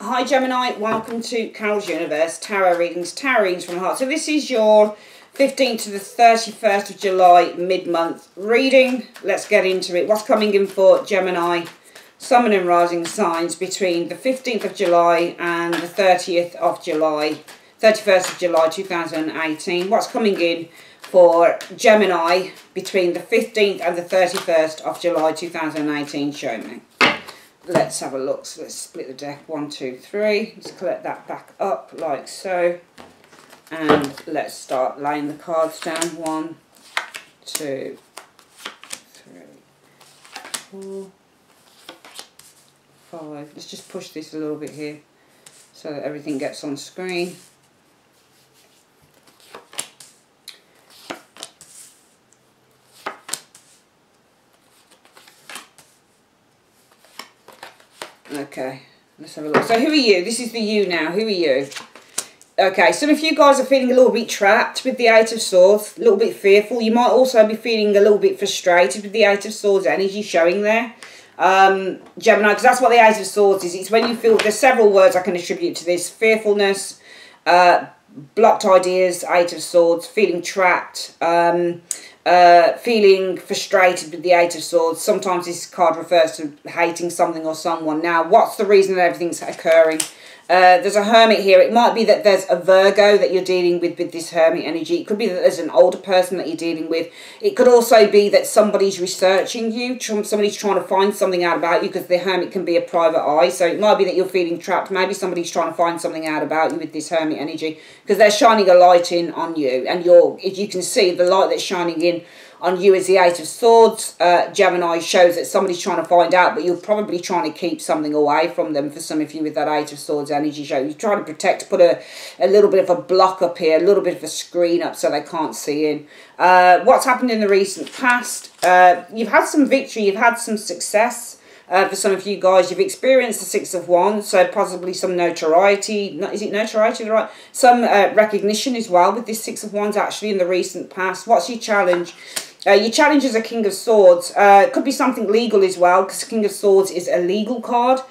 Hi Gemini, welcome to Carol's Universe, Tarot Readings from the Heart. So this is your 15th to the 31st of July mid-month reading. Let's get into it. What's coming in for Gemini, Sun and Rising signs between the 15th of July and the 30th of July, 31st of July 2018. What's coming in for Gemini between the 15th and the 31st of July 2018? Show me. Let's have a look. So let's split the deck. 1, 2, 3. Let's collect that back up like so. And let's start laying the cards down. 1, 2, 3, 4, 5. Let's just push this a little bit here so that everything gets on screen. Okay, let's have a look. So who are you? This is the you now. Who are you? Okay, some of you guys are feeling a little bit trapped with the Eight of Swords, a little bit fearful. You might also be feeling a little bit frustrated with the Eight of Swords energy showing there. Gemini, because that's what the Eight of Swords is. It's when you feel, there's several words I can attribute to this. Fearfulness, blocked ideas, Eight of Swords, feeling trapped, feeling frustrated with the Eight of Swords. Sometimes this card refers to hating something or someone. Now, what's the reason that everything's occurring? There's a Hermit here. It might be that there's a Virgo that you're dealing with this Hermit energy. It could be that there's an older person that you're dealing with. It could also be that somebody's researching you. Somebody's trying to find something out about you, because the Hermit can be a private eye. So it might be that you're feeling trapped. Maybe somebody's trying to find something out about you with this Hermit energy, because they're shining a light in on you. And if you can see, the light that's shining in on you is the Eight of Swords. Gemini shows that somebody's trying to find out, but you're probably trying to keep something away from them for some of you with that Eight of Swords energy show. You're trying to protect, put a little bit of a block up here, a little bit of a screen up so they can't see in. What's happened in the recent past? You've had some victory, you've had some success. For some of you guys, you've experienced the Six of Wands, so possibly some notoriety. Is it notoriety? Right? Some recognition as well with this Six of Wands actually in the recent past. What's your challenge? Your challenge is a King of Swords. It could be something legal as well, because King of Swords is a legal card.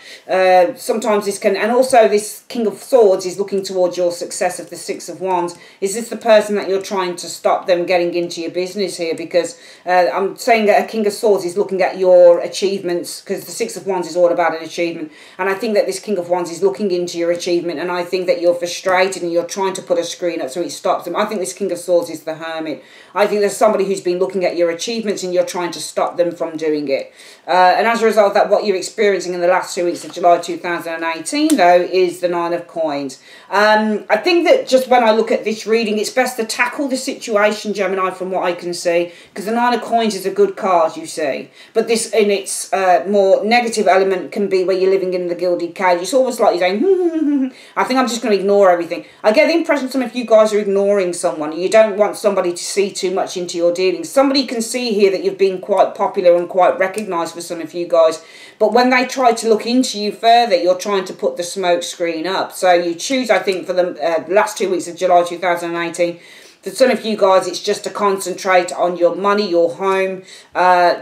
Sometimes this can, and also this King of Swords is looking towards your success of the Six of Wands. Is this the person that you're trying to stop them getting into your business here? Because I'm saying that a King of Swords is looking at your achievements, because the Six of Wands is all about an achievement. And I think that this King of Wands is looking into your achievement, and I think that you're frustrated and you're trying to put a screen up so it stops them. I think this King of Swords is the Hermit. I think there's somebody who's been looking at your achievements and you're trying to stop them from doing it. And as a result of that, what you're experiencing in the last 2 weeks of July 2018, though, is the Nine of Coins. I think that just when I look at this reading, it's best to tackle the situation, Gemini, from what I can see, because the Nine of Coins is a good card, you see. But this, in its more negative element, can be where you're living in the gilded cage. It's almost like you're saying, I think I'm just going to ignore everything. I get the impression some of you guys are ignoring someone. You don't want somebody to see too much into your dealings. Somebody can see here that you've been quite popular and quite recognised for some of you guys, but when they try to look into you further, you're trying to put the smoke screen up. So you choose, I think, for the last 2 weeks of July 2018, for some of you guys, it's just to concentrate on your money, your home,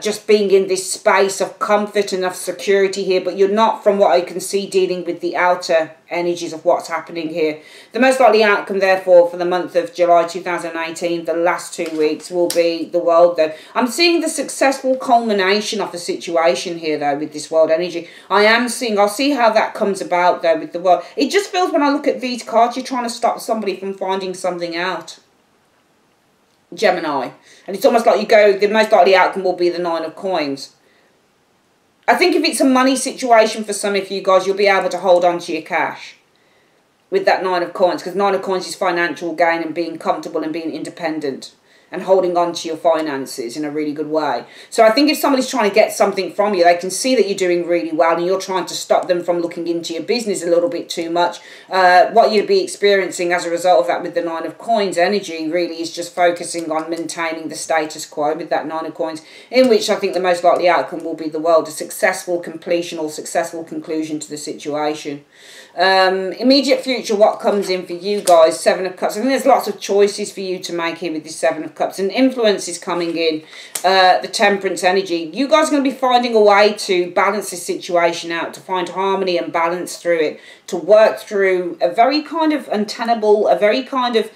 just being in this space of comfort and of security here. But you're not, from what I can see, dealing with the outer energies of what's happening here. The most likely outcome, therefore, for the month of July 2018, the last 2 weeks, will be the World, though. I'm seeing the successful culmination of the situation here, though, with this World energy. I'll see how that comes about, though, with the World. It just feels, when I look at these cards, you're trying to stop somebody from finding something out, Gemini. And it's almost like you go, the most likely outcome will be the Nine of Coins. I think if it's a money situation for some of you guys, you'll be able to hold on to your cash with that Nine of Coins, because Nine of Coins is financial gain and being comfortable and being independent and holding on to your finances in a really good way. So I think if somebody's trying to get something from you, they can see that you're doing really well and you're trying to stop them from looking into your business a little bit too much. What you'd be experiencing as a result of that with the Nine of Coins energy really is just focusing on maintaining the status quo with that Nine of Coins, in which I think the most likely outcome will be the World, a successful completion or successful conclusion to the situation. Immediate future, what comes in for you guys? Seven of Cups. I think there's lots of choices for you to make here with this Seven of Cups, and influence is coming in, the Temperance energy. You guys are going to be finding a way to balance this situation out, to find harmony and balance through it, to work through a very kind of untenable, a very kind of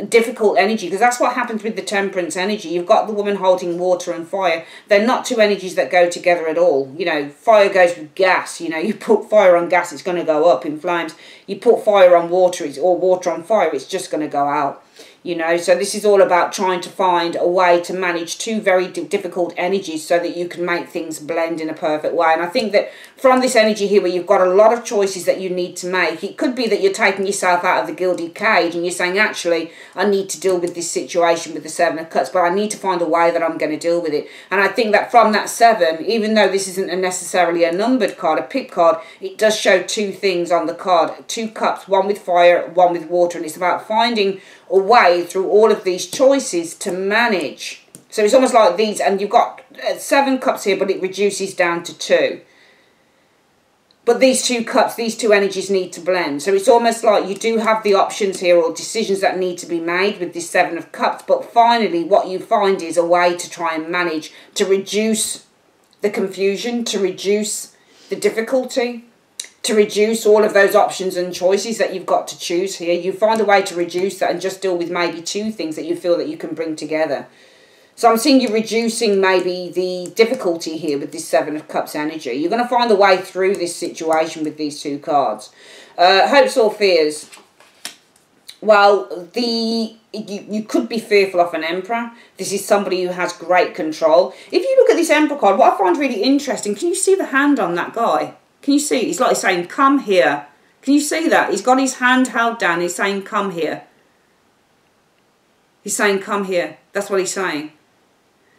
difficult energy, because that's what happens with the Temperance energy. You've got the woman holding water and fire. They're not two energies that go together at all. You know, fire goes with gas. You know, you put fire on gas, it's going to go up in flames. You put fire on water, or water on fire, it's just going to go out. You know, so this is all about trying to find a way to manage two very difficult energies so that you can make things blend in a perfect way. And I think that from this energy here, where you've got a lot of choices that you need to make, it could be that you're taking yourself out of the gilded cage and you're saying, actually, I need to deal with this situation with the Seven of Cups, but I need to find a way that I'm going to deal with it. And I think that from that 7, even though this isn't necessarily a numbered card, a pick card, it does show two things on the card. 2 cups, one with fire, one with water, and it's about finding a way through all of these choices to manage. So it's almost like these, and you've got 7 cups here, but it reduces down to 2. But these 2 cups, these 2 energies need to blend. So it's almost like you do have the options here, or decisions that need to be made with this 7 of Cups. But finally, what you find is a way to try and manage, to reduce the confusion, to reduce the difficulty, to reduce all of those options and choices that you've got to choose here. You find a way to reduce that and just deal with maybe 2 things that you feel that you can bring together. So I'm seeing you reducing maybe the difficulty here with this 7 of Cups energy. You're going to find a way through this situation with these 2 cards. Hopes or fears? Well, you could be fearful of an Emperor. This is somebody who has great control. If you look at this Emperor card, what I find really interesting, can you see the hand on that guy? Can you see? It's like he's saying, come here. Can you see that? He's got his hand held down. He's saying, come here. He's saying, come here. That's what he's saying.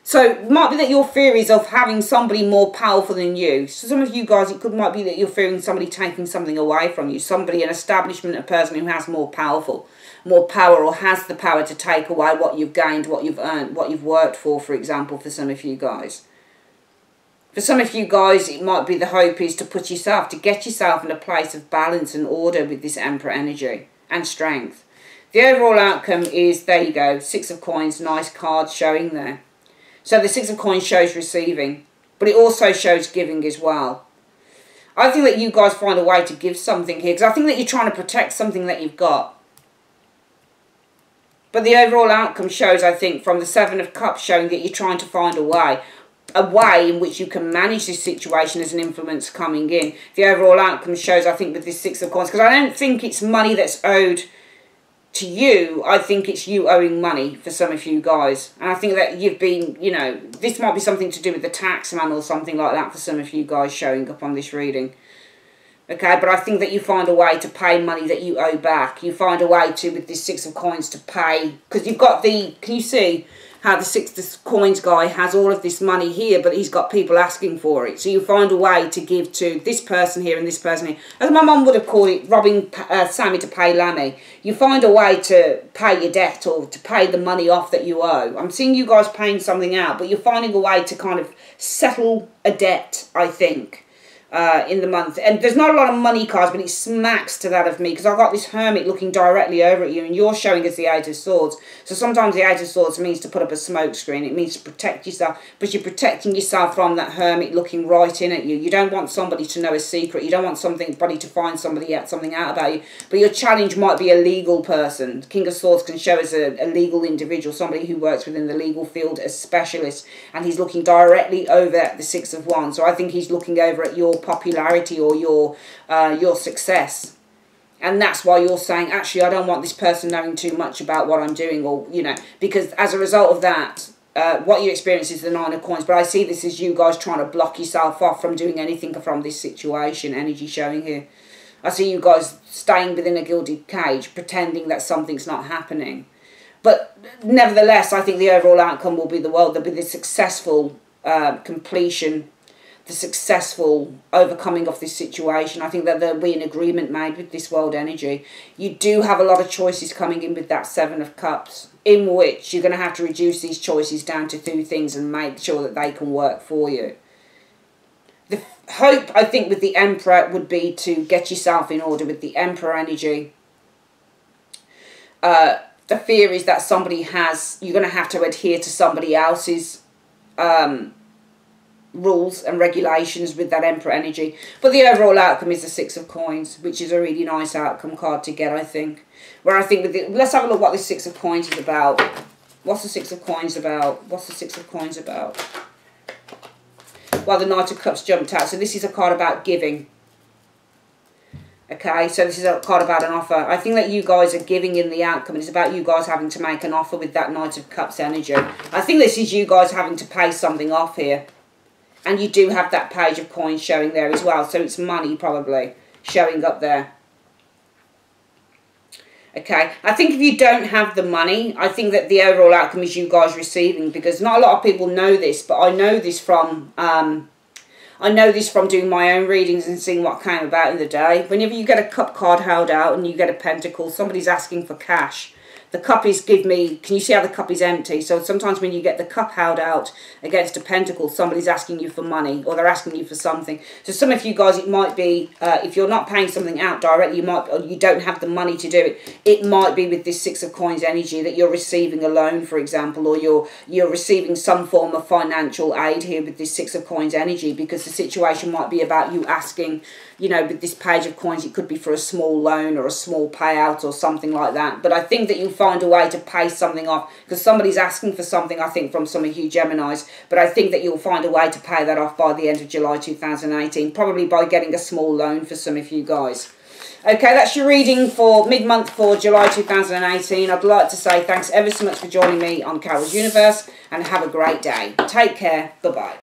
So it might be that your fear is of having somebody more powerful than you. So some of you guys, it might be that you're fearing somebody taking something away from you. Somebody, an establishment, a person who has more power, or has the power to take away what you've gained, what you've earned, what you've worked for example, for some of you guys. For some of you guys, it might be the hope is to get yourself in a place of balance and order with this Emperor energy and strength. The overall outcome is, there you go, 6 of Coins, nice card showing there. So the 6 of Coins shows receiving, but it also shows giving as well. I think that you guys find a way to give something here, because I think that you're trying to protect something that you've got. But the overall outcome shows, I think, from the 7 of Cups, showing that you're trying to find a way in which you can manage this situation as an influence coming in. The overall outcome shows, I think, with this 6 of Coins, because I don't think it's money that's owed to you. I think it's you owing money for some of you guys. And I think that you've been, you know, this might be something to do with the tax man or something like that for some of you guys showing up on this reading. Okay, but I think that you find a way to pay money that you owe back. You find a way to, with this 6 of Coins, to pay, because you've got the, can you see how the 6 of Coins guy has all of this money here, but he's got people asking for it. So you find a way to give to this person here and this person here. As my mum would have called it, robbing Sammy to pay Lammy. You find a way to pay your debt, or to pay the money off that you owe. I'm seeing you guys paying something out, but you're finding a way to kind of settle a debt, I think, in the month. And there's not a lot of money cards, but it smacks to that of me, because I've got this Hermit looking directly over at you, and you're showing us the 8 of Swords. So sometimes the 8 of Swords means to put up a smoke screen. It means to protect yourself, but you're protecting yourself from that Hermit looking right in at you. You don't want somebody to know a secret. You don't want somebody to find something out about you. But your challenge might be a legal person. King of Swords can show us a legal individual, somebody who works within the legal field as specialist, and he's looking directly over at the 6 of Wands. So I think he's looking over at your popularity or your success, and that's why you're saying, actually, I don't want this person knowing too much about what I'm doing, or, you know, because as a result of that, what you experience is the 9 of Coins. But I see this as you guys trying to block yourself off from doing anything from this situation. Energy showing here. I see you guys staying within a gilded cage, pretending that something's not happening. But nevertheless, I think the overall outcome will be there'll be the successful completion, the successful overcoming of this situation. I think that there'll be an agreement made with this world energy. You do have a lot of choices coming in with that 7 of Cups, in which you're going to have to reduce these choices down to 2 things and make sure that they can work for you. The hope, I think, with the Emperor would be to get yourself in order with the Emperor energy. the fear is that somebody has, you're going to have to adhere to somebody else's rules and regulations with that Emperor energy. But the overall outcome is the Six of Coins, which is a really nice outcome card to get, I think. Where I think, let's have a look what this Six of Coins is about. What's the Six of Coins about? What's the Six of Coins about? Well, the Knight of Cups jumped out. So this is a card about giving. Okay, so this is a card about an offer. I think that you guys are giving in the outcome. It's about you guys having to make an offer with that Knight of Cups energy. I think this is you guys having to pay something off here. And you do have that Page of Coins showing there as well. So it's money probably showing up there. Okay, I think if you don't have the money, I think that the overall outcome is you guys receiving, because not a lot of people know this, but I know this from doing my own readings and seeing what came about in the day. Whenever you get a cup card held out and you get a pentacle, somebody's asking for cash. The cup is, can you see how the cup is empty? So sometimes when you get the cup held out against a pentacle, somebody's asking you for money, or they're asking you for something. So some of you guys, it might be, if you're not paying something out directly, or you don't have the money to do it, it might be with this Six of Coins energy that you're receiving a loan, for example, or you're receiving some form of financial aid here with this Six of Coins energy, because the situation might be about you asking, you know, with this Page of Coins, it could be for a small loan or a small payout or something like that. But I think that you'll find a way to pay something off, because somebody's asking for something, I think, from some of you Geminis. But I think that you'll find a way to pay that off by the end of July 2018, probably by getting a small loan for some of you guys. Okay, that's your reading for mid-month for July 2018. I'd like to say thanks ever so much for joining me on Carol's Universe, and have a great day. Take care. Bye-bye.